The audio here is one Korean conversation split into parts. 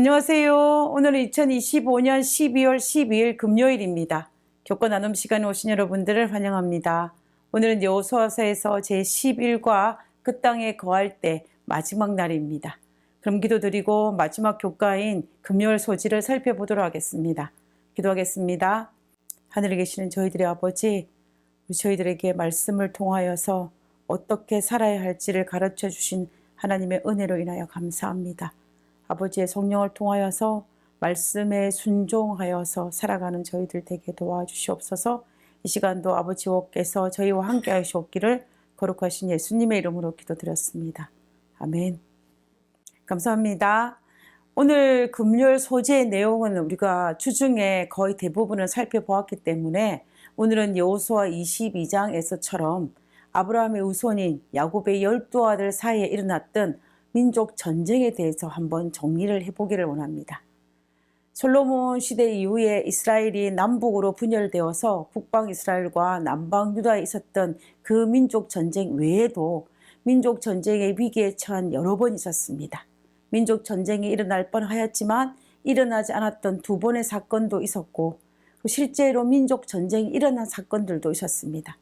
안녕하세요. 오늘은 2025년 12월 12일 금요일입니다. 교권 나눔 시간에 오신 여러분들을 환영합니다. 오늘은 여호수아서에서 제11과 그 땅에 거할 때 마지막 날입니다. 그럼 기도드리고 마지막 교과인 금요일 소지를 살펴보도록 하겠습니다. 기도하겠습니다. 하늘에 계시는 저희들의 아버지, 저희들에게 말씀을 통하여서 어떻게 살아야 할지를 가르쳐 주신 하나님의 은혜로 인하여 감사합니다. 아버지의 성령을 통하여서 말씀에 순종하여서 살아가는 저희들 되게 도와주시옵소서. 이 시간도 아버지께서 저희와 함께 하시옵기를 거룩하신 예수님의 이름으로 기도드렸습니다. 아멘. 감사합니다. 오늘 금요일 소재의 내용은 우리가 주중에 거의 대부분을 살펴보았기 때문에 오늘은 여호수아 22장에서처럼 아브라함의 후손인 야곱의 12아들 사이에 일어났던 민족 전쟁에 대해서 한번 정리를 해보기를 원합니다. 솔로몬 시대 이후에 이스라엘이 남북으로 분열되어서 북방 이스라엘과 남방 유다에 있었던 그 민족 전쟁 외에도 민족 전쟁의 위기에 처한 여러 번 있었습니다. 민족 전쟁이 일어날 뻔하였지만 일어나지 않았던 두 번의 사건도 있었고 실제로 민족 전쟁이 일어난 사건들도 있었습니다.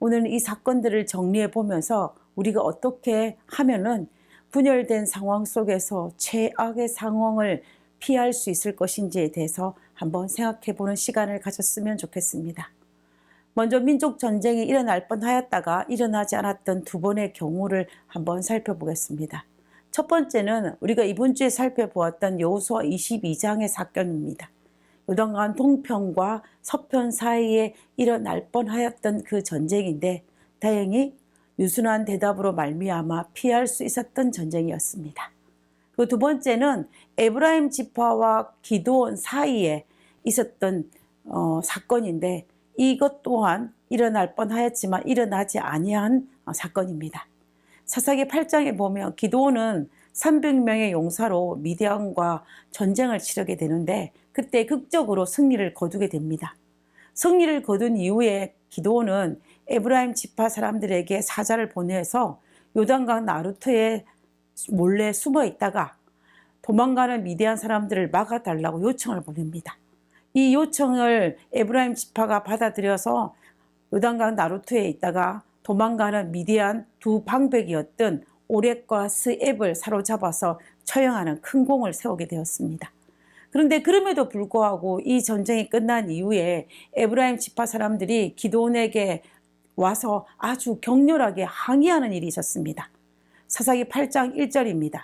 오늘은 이 사건들을 정리해 보면서 우리가 어떻게 하면은 분열된 상황 속에서 최악의 상황을 피할 수 있을 것인지에 대해서 한번 생각해 보는 시간을 가졌으면 좋겠습니다. 먼저 민족 전쟁이 일어날 뻔하였다가 일어나지 않았던 두 번의 경우를 한번 살펴보겠습니다. 첫 번째는 우리가 이번 주에 살펴보았던 여호수아 22장의 사건입니다. 요단강 동편과 서편 사이에 일어날 뻔하였던 그 전쟁인데 다행히 유순한 대답으로 말미암아 피할 수 있었던 전쟁이었습니다. 그 두 번째는 에브라임 지파와 기드온 사이에 있었던 사건인데 이것 또한 일어날 뻔하였지만 일어나지 아니한 사건입니다. 사사기 8장에 보면 기드온은 300명의 용사로 미디안과 전쟁을 치르게 되는데 그때 극적으로 승리를 거두게 됩니다. 승리를 거둔 이후에 기드온은 에브라임 지파 사람들에게 사자를 보내서 요단강 나루터에 몰래 숨어 있다가 도망가는 미디안 사람들을 막아달라고 요청을 보냅니다. 이 요청을 에브라임 지파가 받아들여서 요단강 나루터에 있다가 도망가는 미디안 두 방백이었던 오렉과 스앱을 사로잡아서 처형하는 큰 공을 세우게 되었습니다. 그런데 그럼에도 불구하고 이 전쟁이 끝난 이후에 에브라임 지파 사람들이 기드온에게 와서 아주 격렬하게 항의하는 일이 있었습니다. 사사기 8장 1절입니다.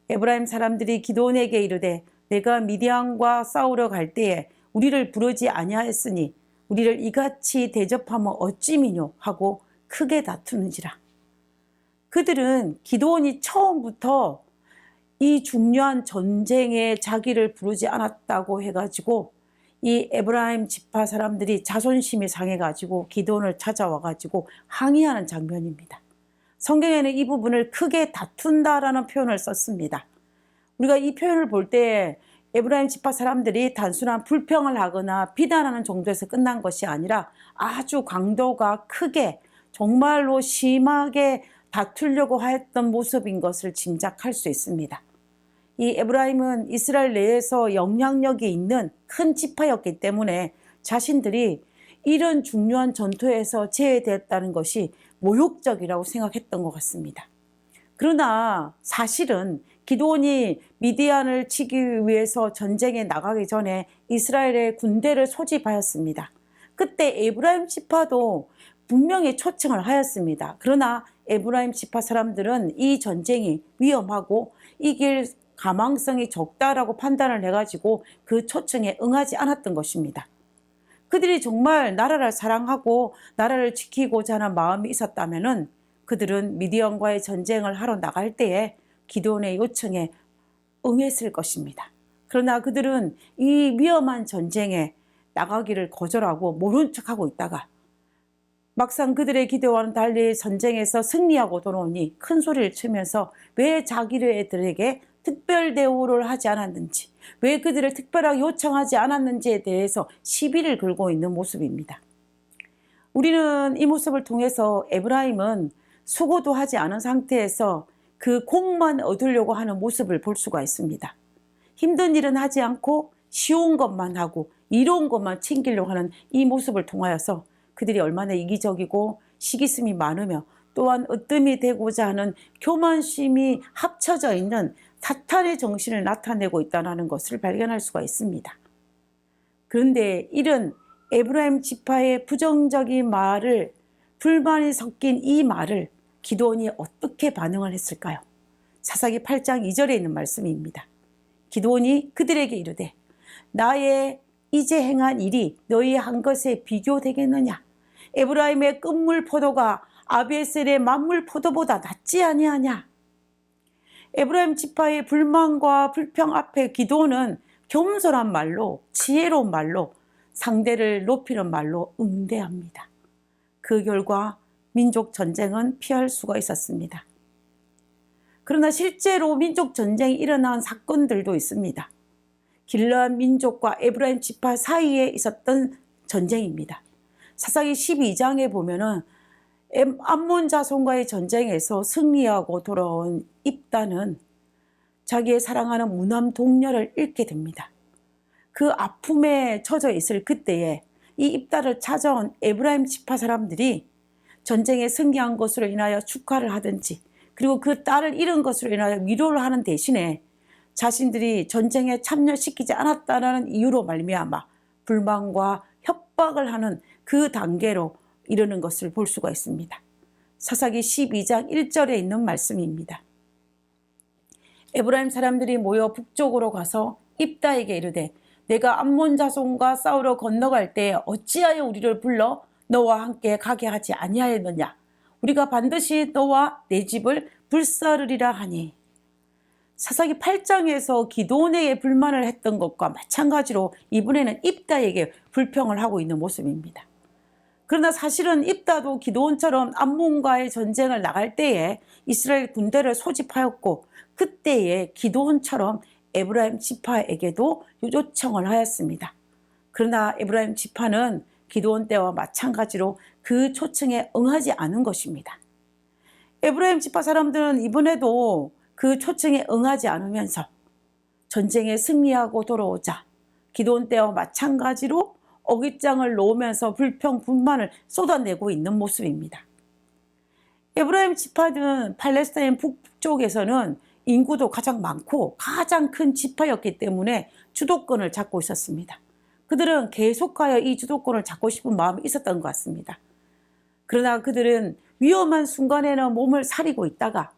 에브라임 사람들이 기드온에게 이르되 내가 미디안과 싸우러 갈 때에 우리를 부르지 아니하였으니 우리를 이같이 대접하면 어찌미뇨 하고 크게 다투는지라. 그들은 기드온이 처음부터 이 중요한 전쟁에 자기를 부르지 않았다고 해가지고 이 에브라임 지파 사람들이 자존심이 상해가지고 기드온을 찾아와가지고 항의하는 장면입니다. 성경에는 이 부분을 크게 다툰다라는 표현을 썼습니다. 우리가 이 표현을 볼 때 에브라임 지파 사람들이 단순한 불평을 하거나 비난하는 정도에서 끝난 것이 아니라 아주 강도가 크게 정말로 심하게 다투려고 했던 모습인 것을 짐작할 수 있습니다. 이 에브라임은 이스라엘 내에서 영향력이 있는 큰 지파였기 때문에 자신들이 이런 중요한 전투에서 제외됐다는 것이 모욕적이라고 생각했던 것 같습니다. 그러나 사실은 기드온이 미디안을 치기 위해서 전쟁에 나가기 전에 이스라엘의 군대를 소집하였습니다. 그때 에브라임 지파도 분명히 초청을 하였습니다. 그러나 에브라임 지파 사람들은 이 전쟁이 위험하고 이길 가망성이 적다라고 판단을 해가지고 그 초청에 응하지 않았던 것입니다. 그들이 정말 나라를 사랑하고 나라를 지키고자 하는 마음이 있었다면 그들은 미디안과의 전쟁을 하러 나갈 때에 기드온의 요청에 응했을 것입니다. 그러나 그들은 이 위험한 전쟁에 나가기를 거절하고 모른 척하고 있다가 막상 그들의 기대와는 달리 전쟁에서 승리하고 돌아오니 큰 소리를 치면서 왜 자기들에게 특별 대우를 하지 않았는지, 왜 그들을 특별하게 요청하지 않았는지에 대해서 시비를 걸고 있는 모습입니다. 우리는 이 모습을 통해서 에브라임은 수고도 하지 않은 상태에서 그 공만 얻으려고 하는 모습을 볼 수가 있습니다. 힘든 일은 하지 않고 쉬운 것만 하고 이로운 것만 챙기려고 하는 이 모습을 통하여서 그들이 얼마나 이기적이고 시기심이 많으며 또한 으뜸이 되고자 하는 교만심이 합쳐져 있는 사탄의 정신을 나타내고 있다는 것을 발견할 수가 있습니다. 그런데 이런 에브라임 지파의 부정적인 말을, 불만이 섞인 이 말을 기드온이 어떻게 반응을 했을까요? 사사기 8장 2절에 있는 말씀입니다. 기드온이 그들에게 이르되 나의 이제 행한 일이 너희 한 것에 비교되겠느냐? 에브라임의 끝물 포도가 아비에셀의 만물 포도보다 낫지 아니하냐? 에브라임 지파의 불만과 불평 앞에 기드온은 겸손한 말로, 지혜로운 말로, 상대를 높이는 말로 응대합니다. 그 결과 민족 전쟁은 피할 수가 있었습니다. 그러나 실제로 민족 전쟁이 일어난 사건들도 있습니다. 길르앗 민족과 에브라임 지파 사이에 있었던 전쟁입니다. 사사기 12장에 보면은 암몬 자손과의 전쟁에서 승리하고 돌아온 입다는 자기의 사랑하는 무남 동료를 잃게 됩니다. 그 아픔에 처져 있을 그때에 이 입다를 찾아온 에브라임 지파 사람들이 전쟁에 승리한 것으로 인하여 축하를 하든지, 그리고 그 딸을 잃은 것으로 인하여 위로를 하는 대신에 자신들이 전쟁에 참여시키지 않았다는 이유로 말미암아 불만과 협박을 하는 그 단계로 이르는 것을 볼 수가 있습니다. 사사기 12장 1절에 있는 말씀입니다. 에브라임 사람들이 모여 북쪽으로 가서 입다에게 이르되 내가 암몬 자손과 싸우러 건너갈 때 어찌하여 우리를 불러 너와 함께 가게 하지 아니하였느냐? 우리가 반드시 너와 내 집을 불사르리라 하니. 사사기 8장에서 기드온에게 불만을 했던 것과 마찬가지로 이번에는 입다에게 불평을 하고 있는 모습입니다. 그러나 사실은 입다도 기드온처럼 암몬과의 전쟁을 나갈 때에 이스라엘 군대를 소집하였고, 그때에 기드온처럼 에브라임 지파에게도 요청을 하였습니다. 그러나 에브라임 지파는 기드온 때와 마찬가지로 그 초청에 응하지 않은 것입니다. 에브라임 지파 사람들은 이번에도 그 초청에 응하지 않으면서 전쟁에 승리하고 돌아오자 기드온 때와 마찬가지로 어깃장을 놓으면서 불평, 분만을 쏟아내고 있는 모습입니다. 에브라임 지파는 팔레스타인 북쪽에서는 인구도 가장 많고 가장 큰 지파였기 때문에 주도권을 잡고 있었습니다. 그들은 계속하여 이 주도권을 잡고 싶은 마음이 있었던 것 같습니다. 그러나 그들은 위험한 순간에는 몸을 사리고 있다가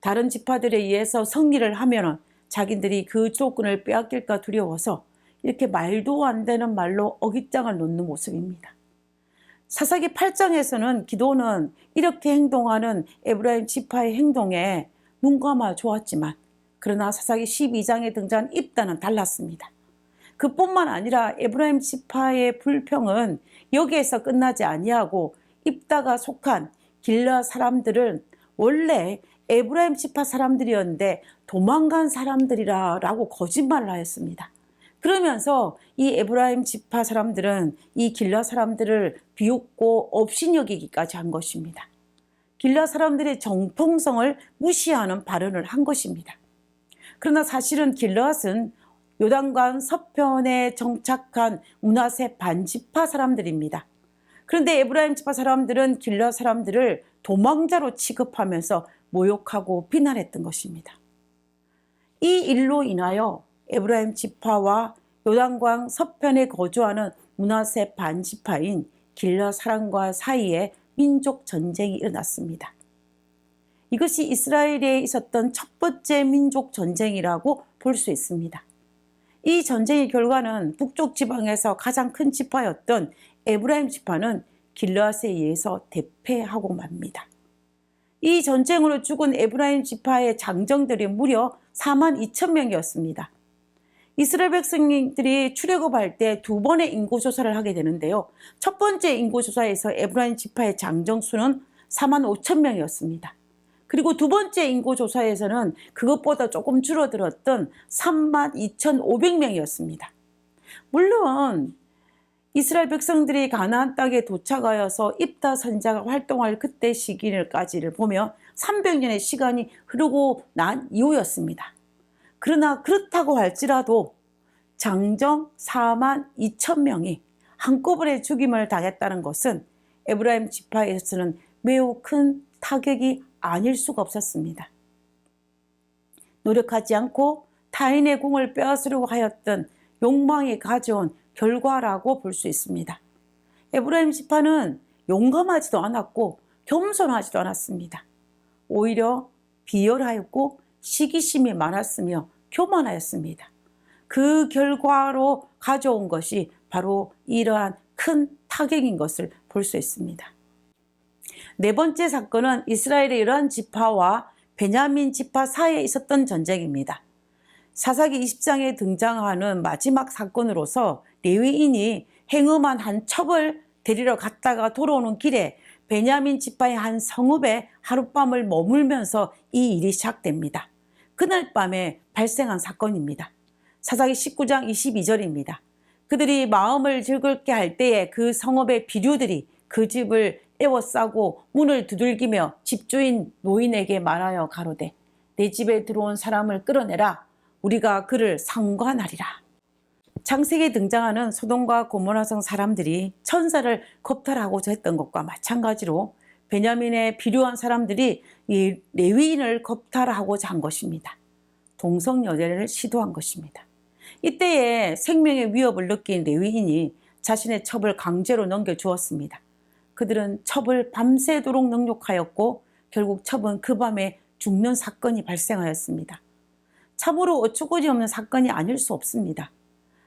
다른 지파들에 의해서 승리를 하면 자기들이 그 주도권을 빼앗길까 두려워서 이렇게 말도 안 되는 말로 어깃장을 놓는 모습입니다. 사사기 8장에서는 기드온은 이렇게 행동하는 에브라임 지파의 행동에 눈감아 좋았지만, 그러나 사사기 12장에 등장한 입다는 달랐습니다. 그뿐만 아니라 에브라임 지파의 불평은 여기에서 끝나지 아니하고 입다가 속한 길르앗 사람들은 원래 에브라임 지파 사람들이었는데 도망간 사람들이라고 거짓말을 하였습니다. 그러면서 이 에브라임 지파 사람들은 이 길르앗 사람들을 비웃고 업신여기기까지 한 것입니다. 길르앗 사람들의 정통성을 무시하는 발언을 한 것입니다. 그러나 사실은 길르앗은 요단강 서편에 정착한 므낫세 반지파 사람들입니다. 그런데 에브라임 지파 사람들은 길르앗 사람들을 도망자로 취급하면서 모욕하고 비난했던 것입니다. 이 일로 인하여 에브라임 지파와 요단강 서편에 거주하는 므낫세 반지파인 길르앗 사람과 사이에 민족 전쟁이 일어났습니다. 이것이 이스라엘에 있었던 첫 번째 민족 전쟁이라고 볼 수 있습니다. 이 전쟁의 결과는 북쪽 지방에서 가장 큰 지파였던 에브라임 지파는 길르앗에 의해서 대패하고 맙니다. 이 전쟁으로 죽은 에브라임 지파의 장정들이 무려 42,000명이었습니다. 이스라엘 백성들이 출애굽할 때 두 번의 인구조사를 하게 되는데요. 첫 번째 인구조사에서 에브라임 지파의 장정수는 45,000명이었습니다. 그리고 두 번째 인구조사에서는 그것보다 조금 줄어들었던 32,500명이었습니다. 물론 이스라엘 백성들이 가나안 땅에 도착하여서 입다 선지자가 활동할 그때 시기까지를 보면 300년의 시간이 흐르고 난 이후였습니다. 그러나 그렇다고 할지라도 장정 4만 2천 명이 한꺼번에 죽임을 당했다는 것은 에브라임 지파에서는 매우 큰 타격이 아닐 수가 없었습니다. 노력하지 않고 타인의 공을 빼앗으려고 하였던 욕망이 가져온 결과라고 볼 수 있습니다. 에브라임 지파는 용감하지도 않았고 겸손하지도 않았습니다. 오히려 비열하였고 시기심이 많았으며 교만하였습니다. 그 결과로 가져온 것이 바로 이러한 큰 타격인 것을 볼 수 있습니다. 네 번째 사건은 이스라엘의 이러한 지파와 베냐민 지파 사이에 있었던 전쟁입니다. 사사기 20장에 등장하는 마지막 사건으로서 레위인이 행음한 한 첩을 데리러 갔다가 돌아오는 길에 베냐민 지파의 한 성읍에 하룻밤을 머물면서 이 일이 시작됩니다. 그날 밤에 발생한 사건입니다. 사사기 19장 22절입니다. 그들이 마음을 즐겁게 할 때에 그 성읍의 비류들이 그 집을 에워싸고 문을 두들기며 집주인 노인에게 말하여 가로되 내 집에 들어온 사람을 끌어내라. 우리가 그를 상관하리라. 창세기에 등장하는 소돔과 고모라성 사람들이 천사를 겁탈하고자 했던 것과 마찬가지로 베냐민의 비류한 사람들이 이 레위인을 겁탈하고자 한 것입니다. 동성연애를 시도한 것입니다. 이때에 생명의 위협을 느낀 레위인이 자신의 첩을 강제로 넘겨주었습니다. 그들은 첩을 밤새도록 능욕하였고 결국 첩은 그 밤에 죽는 사건이 발생하였습니다. 참으로 어처구니 없는 사건이 아닐 수 없습니다.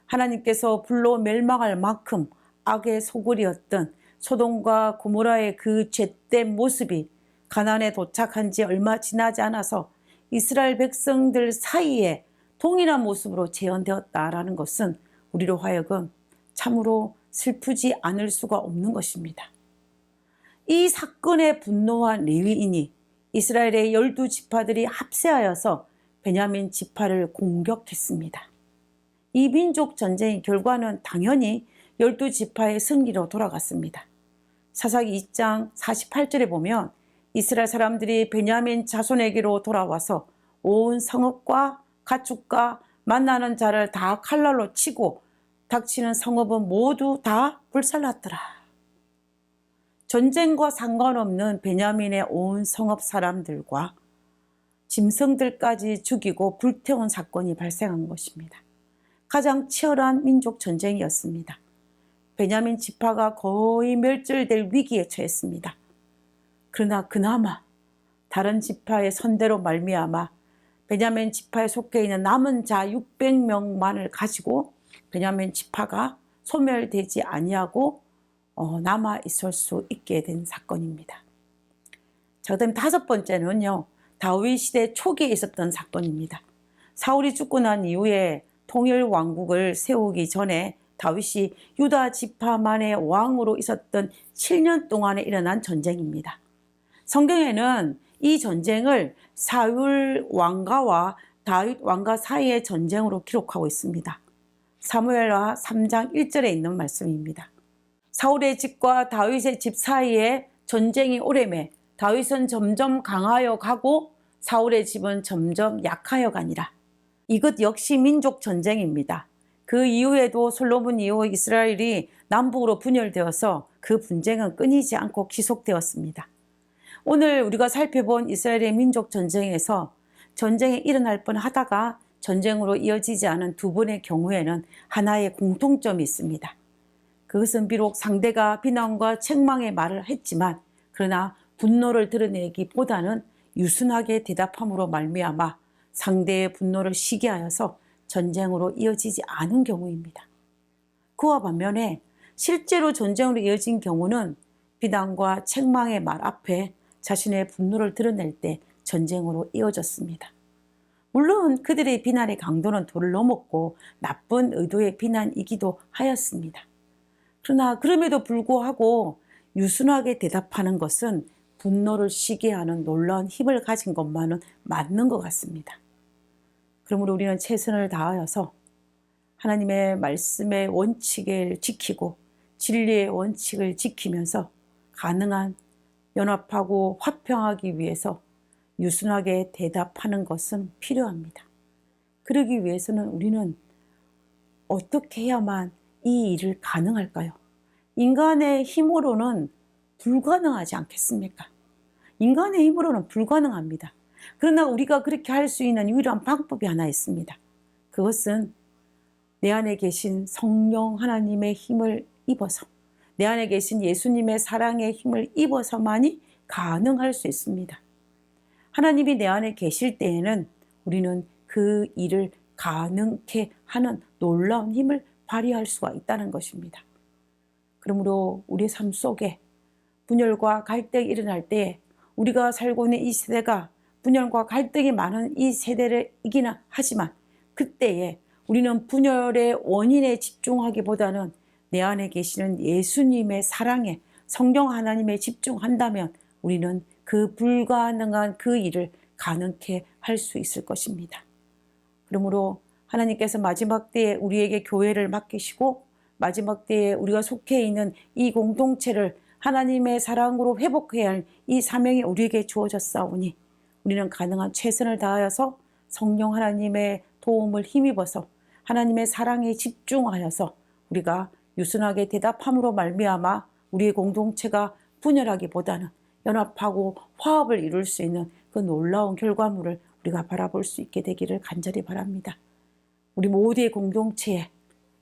하나님께서 불로 멸망할 만큼 악의 소굴이었던 소돔과 고모라의 그 죄된 모습이 가나안에 도착한 지 얼마 지나지 않아서 이스라엘 백성들 사이에 동일한 모습으로 재현되었다라는 것은 우리로 하여금 참으로 슬프지 않을 수가 없는 것입니다. 이 사건에 분노한 레위인이 이스라엘의 12지파들이 합세하여서 베냐민 지파를 공격했습니다. 이 민족 전쟁의 결과는 당연히 12지파의 승리로 돌아갔습니다. 사사기 2장 48절에 보면 이스라엘 사람들이 베냐민 자손에게로 돌아와서 온 성읍과 가축과 만나는 자를 다 칼날로 치고 닥치는 성읍은 모두 다 불살랐더라. 전쟁과 상관없는 베냐민의 온 성읍 사람들과 짐승들까지 죽이고 불태운 사건이 발생한 것입니다. 가장 치열한 민족 전쟁이었습니다. 베냐민 지파가 거의 멸절될 위기에 처했습니다. 그러나 그나마 다른 지파의 선대로 말미암아 베냐민 지파에 속해 있는 남은 자 600명만을 가지고 베냐민 지파가 소멸되지 아니하고 남아 있을 수 있게 된 사건입니다. 자, 그다음 다섯 번째는요, 다윗 시대 초기에 있었던 사건입니다. 사울이 죽고 난 이후에 통일 왕국을 세우기 전에 다윗이 유다 지파만의 왕으로 있었던 7년 동안에 일어난 전쟁입니다. 성경에는 이 전쟁을 사울 왕가와 다윗 왕가 사이의 전쟁으로 기록하고 있습니다. 사무엘하 3장 1절에 있는 말씀입니다. 사울의 집과 다윗의 집 사이에 전쟁이 오래매 다윗은 점점 강하여 가고 사울의 집은 점점 약하여 가니라. 이것 역시 민족 전쟁입니다. 그 이후에도 솔로몬 이후 이스라엘이 남북으로 분열되어서 그 분쟁은 끊이지 않고 지속되었습니다. 오늘 우리가 살펴본 이스라엘의 민족 전쟁에서 전쟁이 일어날 뻔하다가 전쟁으로 이어지지 않은 두 번의 경우에는 하나의 공통점이 있습니다. 그것은 비록 상대가 비난과 책망의 말을 했지만 그러나 분노를 드러내기보다는 유순하게 대답함으로 말미암아 상대의 분노를 쉬게 하여서 전쟁으로 이어지지 않은 경우입니다. 그와 반면에 실제로 전쟁으로 이어진 경우는 비난과 책망의 말 앞에 자신의 분노를 드러낼 때 전쟁으로 이어졌습니다. 물론 그들의 비난의 강도는 도를 넘었고 나쁜 의도의 비난이기도 하였습니다. 그러나 그럼에도 불구하고 유순하게 대답하는 것은 분노를 쉬게 하는 놀라운 힘을 가진 것만은 맞는 것 같습니다. 그러므로 우리는 최선을 다하여서 하나님의 말씀의 원칙을 지키고 진리의 원칙을 지키면서 가능한 연합하고 화평하기 위해서 유순하게 대답하는 것은 필요합니다. 그러기 위해서는 우리는 어떻게 해야만 이 일을 가능할까요? 인간의 힘으로는 불가능하지 않겠습니까? 인간의 힘으로는 불가능합니다. 그러나 우리가 그렇게 할 수 있는 유일한 방법이 하나 있습니다. 그것은 내 안에 계신 성령 하나님의 힘을 입어서, 내 안에 계신 예수님의 사랑의 힘을 입어서만이 가능할 수 있습니다. 하나님이 내 안에 계실 때에는 우리는 그 일을 가능케 하는 놀라운 힘을 발휘할 수가 있다는 것입니다. 그러므로 우리 삶 속에 분열과 갈등이 일어날 때, 우리가 살고 있는 이 세대가 분열과 갈등이 많은 이 세대이기는 하지만, 그때에 우리는 분열의 원인에 집중하기보다는 내 안에 계시는 예수님의 사랑에, 성령 하나님에 집중한다면 우리는 그 불가능한 그 일을 가능케 할 수 있을 것입니다. 그러므로 하나님께서 마지막 때에 우리에게 교회를 맡기시고, 마지막 때에 우리가 속해 있는 이 공동체를 하나님의 사랑으로 회복해야 할 이 사명이 우리에게 주어졌사오니, 우리는 가능한 최선을 다하여서 성령 하나님의 도움을 힘입어서 하나님의 사랑에 집중하여서 우리가 유순하게 대답함으로 말미암아 우리의 공동체가 분열하기보다는 연합하고 화합을 이룰 수 있는 그 놀라운 결과물을 우리가 바라볼 수 있게 되기를 간절히 바랍니다. 우리 모두의 공동체에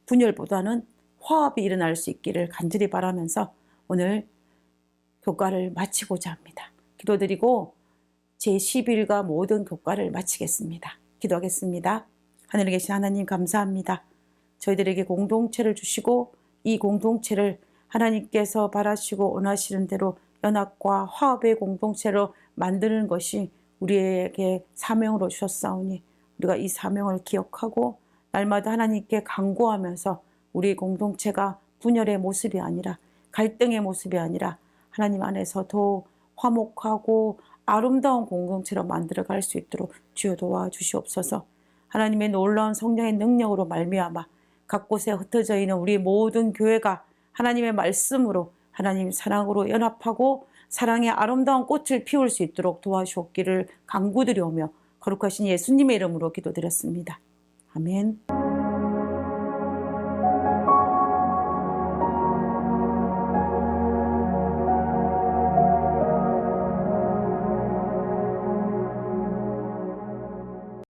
분열보다는 화합이 일어날 수 있기를 간절히 바라면서 오늘 교과를 마치고자 합니다. 기도드리고 제11과 모든 교과를 마치겠습니다. 기도하겠습니다. 하늘에 계신 하나님 감사합니다. 저희들에게 공동체를 주시고 이 공동체를 하나님께서 바라시고 원하시는 대로 연합과 화합의 공동체로 만드는 것이 우리에게 사명으로 주셨사오니, 우리가 이 사명을 기억하고 날마다 하나님께 간구하면서 우리 공동체가 분열의 모습이 아니라, 갈등의 모습이 아니라 하나님 안에서 더 화목하고 아름다운 공동체로 만들어갈 수 있도록 주여 도와주시옵소서. 하나님의 놀라운 성령의 능력으로 말미암아 각 곳에 흩어져 있는 우리 모든 교회가 하나님의 말씀으로, 하나님 사랑으로 연합하고 사랑의 아름다운 꽃을 피울 수 있도록 도와주옵기를 간구드리오며 거룩하신 예수님의 이름으로 기도드렸습니다. 아멘.